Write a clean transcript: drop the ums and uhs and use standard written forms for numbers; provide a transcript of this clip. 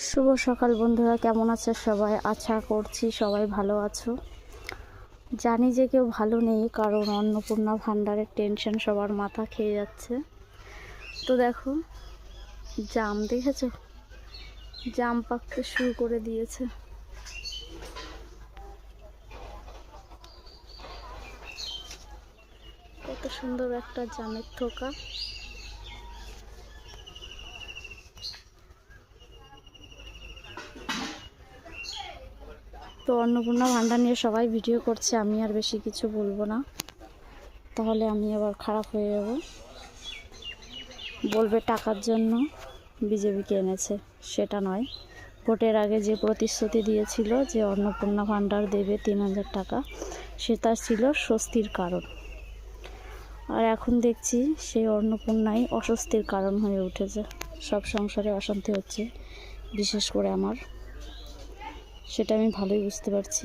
শুভ সকাল বন্ধুরা, কেমন আছো সবাই? আশা করছি সবাই ভালো আছো। জানি যে কেউ ভালো নেই, কারণ অন্নপূর্ণা ভাণ্ডারের টেনশন সবার মাথা খেয়ে যাচ্ছে। তো দেখো, জাম দেখেছো? জাম পাকতে শুরু করে দিয়েছে। কত সুন্দর একটা জামের থোকা। তো অন্নপূর্ণা ভাণ্ডার নিয়ে সবাই ভিডিও করছে, আমি আর বেশি কিছু বলবো না, তাহলে আমি আবার খারাপ হয়ে যাব। বলবে টাকার জন্য বিজেপিকে এনেছে, সেটা নয়। ভোটের আগে যে প্রতিশ্রুতি দিয়েছিল যে অন্নপূর্ণা ভাণ্ডার দেবে ৩,০০০ টাকা, সেটা ছিল স্বস্তির কারণ। আর এখন দেখছি সেই অন্নপূর্ণাই অস্বস্তির কারণ হয়ে উঠেছে। সব সংসারে অশান্তি হচ্ছে, বিশেষ করে আমার। সেটা আমি ভালোই বুঝতে পারছি।